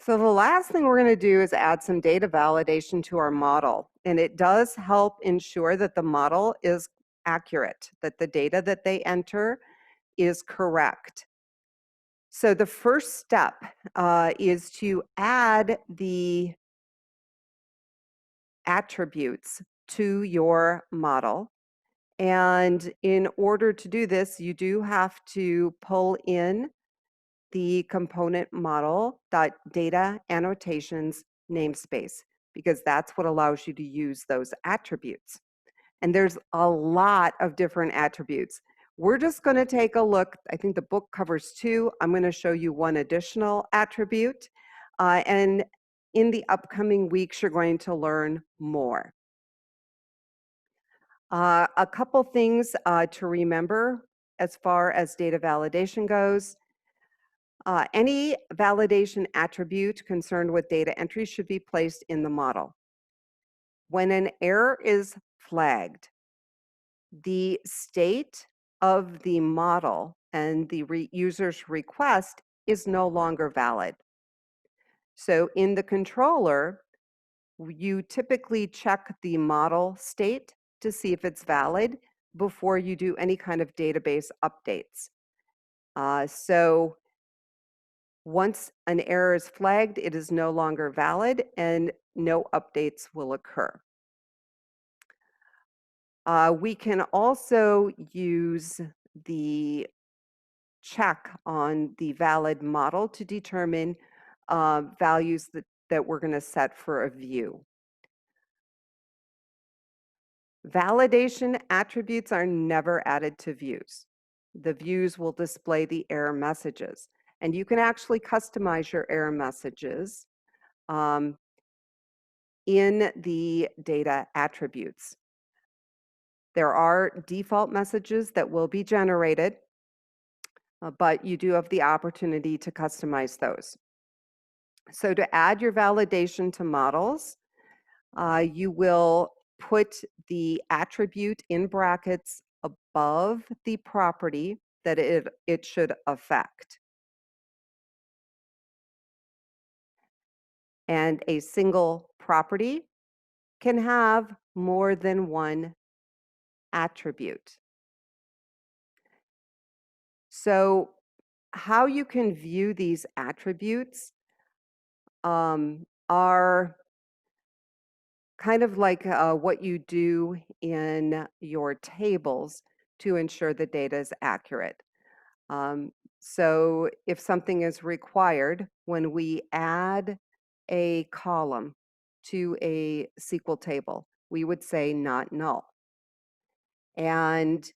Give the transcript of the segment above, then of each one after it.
So the last thing we're going to do is add some data validation to our model. And it does help ensure that the model is accurate, that the data that they enter is correct. So the first step is to add the attributes to your model. And in order to do this, you do have to pull in the component model data annotations namespace, because that's what allows you to use those attributes. And there's a lot of different attributes. We're just going to take a look. I think the book covers 2. I'm going to show you one additional attribute. And in the upcoming weeks, you're going to learn more. A couple things to remember as far as data validation goes. Any validation attribute concerned with data entry should be placed in the model. When an error is flagged, the state of the model and the user's request is no longer valid. So in the controller, you typically check the model state to see if it's valid before you do any kind of database updates. So once an error is flagged, it is no longer valid and no updates will occur. We can also use the check on the valid model to determine values that we're going to set for a view. Validation attributes are never added to views. The views will display the error messages, and you can actually customize your error messages in the data attributes. There are default messages that will be generated, but you do have the opportunity to customize those. So to add your validation to models, you will put the attribute in brackets above the property that it should affect. And a single property can have more than one attribute. So how you can view these attributes are kind of like what you do in your tables to ensure the data is accurate. So if something is required, when we add a column to a SQL table, we would say not null. And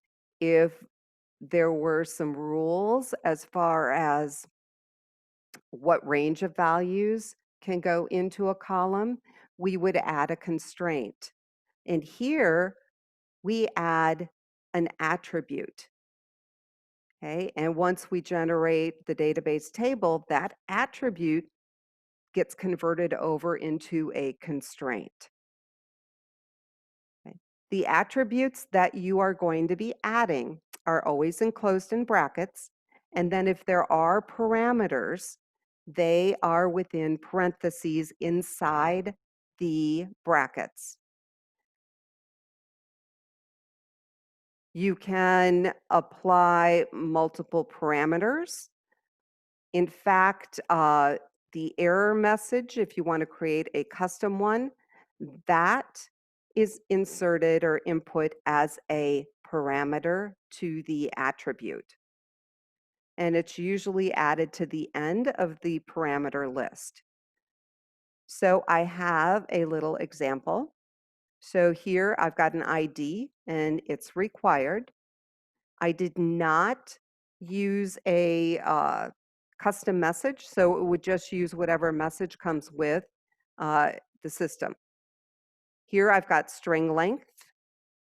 if there were some rules as far as what range of values can go into a column, we would add a constraint. And here we add an attribute. Okay, and once we generate the database table, that attribute gets converted over into a constraint. Okay. The attributes that you are going to be adding are always enclosed in brackets, and then if there are parameters, they are within parentheses inside the brackets. You can apply multiple parameters. In fact, the error message, if you want to create a custom one, that is inserted or input as a parameter to the attribute. And it's usually added to the end of the parameter list. So I have a little example. So here I've got an ID and it's required. I did not use a custom message, so it would just use whatever message comes with the system. Here I've got string length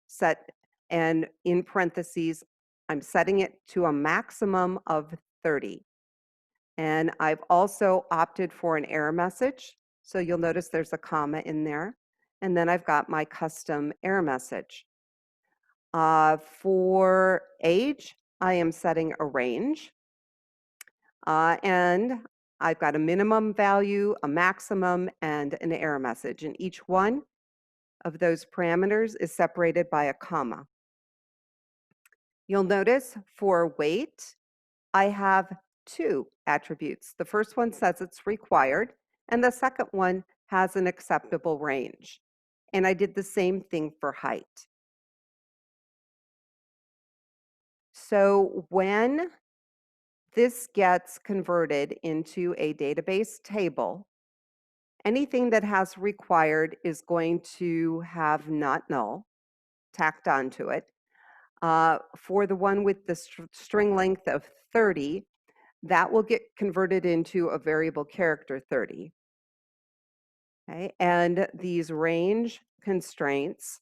set, and in parentheses, I'm setting it to a maximum of 30. And I've also opted for an error message, so you'll notice there's a comma in there. And then I've got my custom error message. For age, I am setting a range. And I've got a minimum value, a maximum, and an error message, and each one of those parameters is separated by a comma. You'll notice for weight, I have two attributes. The first one says it's required, and the second one has an acceptable range. And I did the same thing for height. So when this gets converted into a database table, anything that has required is going to have not null tacked onto it. For the one with the string length of 30, that will get converted into a variable character 30. Okay? And these range constraints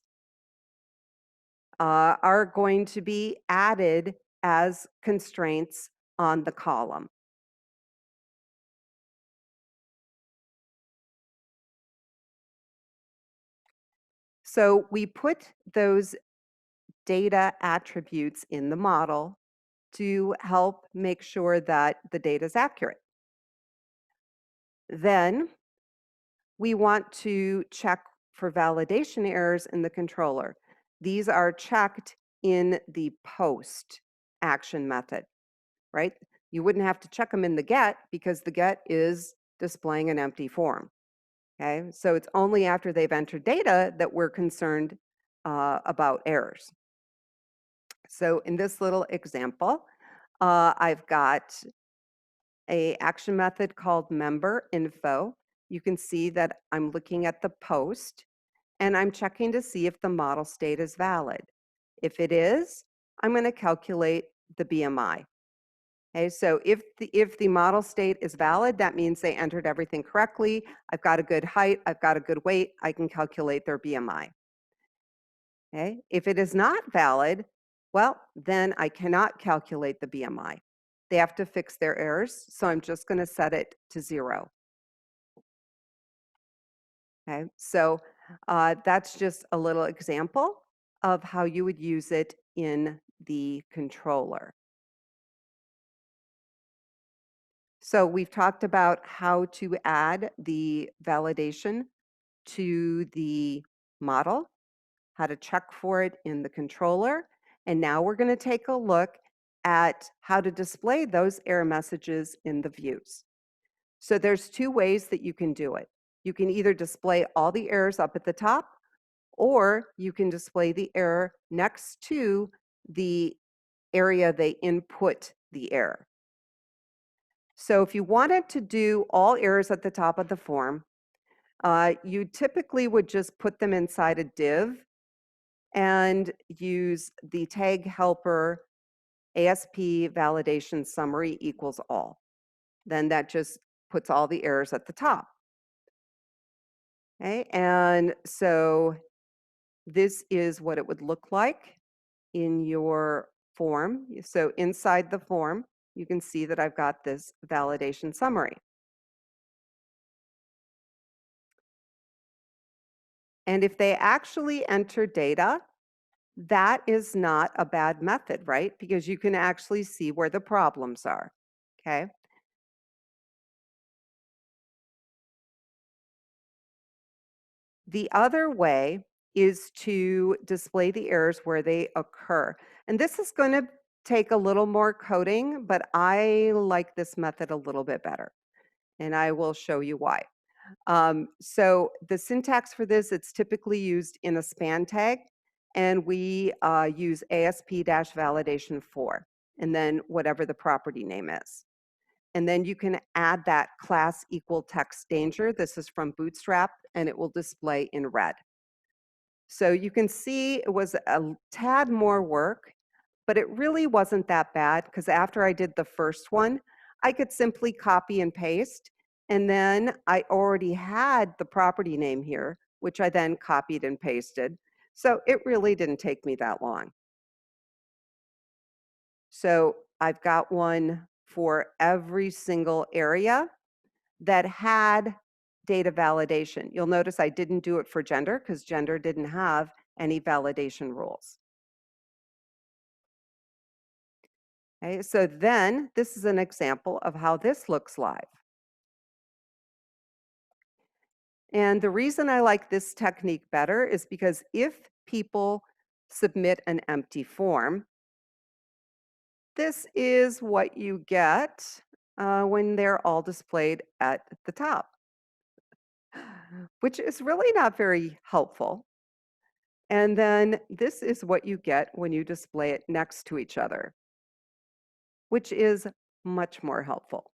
are going to be added as constraints on the column. So we put those data attributes in the model to help make sure that the data is accurate. Then we want to check for validation errors in the controller. These are checked in the post action method, right? You wouldn't have to check them in the get because the get is displaying an empty form. Okay, so it's only after they've entered data that we're concerned about errors. So in this little example, I've got a action method called member info. You can see that I'm looking at the post and I'm checking to see if the model state is valid. If it is, I'm going to calculate the BMI. Okay, so if the model state is valid, that means they entered everything correctly. I've got a good height, I've got a good weight, I can calculate their BMI. Okay, if it is not valid, well, then I cannot calculate the BMI. They have to fix their errors, so I'm just going to set it to 0. Okay, so that's just a little example of how you would use it in the controller. So we've talked about how to add the validation to the model, how to check for it in the controller, and now we're going to take a look at how to display those error messages in the views. So there's two ways that you can do it. You can either display all the errors up at the top, or you can display the error next to the area they input the error. So if you wanted to do all errors at the top of the form, you typically would just put them inside a div and use the tag helper ASP validation summary equals all. Then that just puts all the errors at the top. Okay, and so this is what it would look like in your form. So inside the form, you can see that I've got this validation summary. And if they actually enter data, that is not a bad method, right? Because you can actually see where the problems are, okay? The other way is to display the errors where they occur. And this is going to take a little more coding, but I like this method a little bit better. And I will show you why. So the syntax for this, it's typically used in a span tag, and we use ASP-validation for, and then whatever the property name is. And then you can add that class equal text danger. This is from Bootstrap, and it will display in red. So you can see it was a tad more work, but it really wasn't that bad because after I did the first one, I could simply copy and paste. And then I already had the property name here, which I then copied and pasted. So it really didn't take me that long. So I've got one for every single area that had data validation. You'll notice I didn't do it for gender because gender didn't have any validation rules. Okay, so then this is an example of how this looks live. And the reason I like this technique better is because if people submit an empty form, this is what you get when they're all displayed at the top, which is really not very helpful. And then this is what you get when you display it next to each other, which is much more helpful.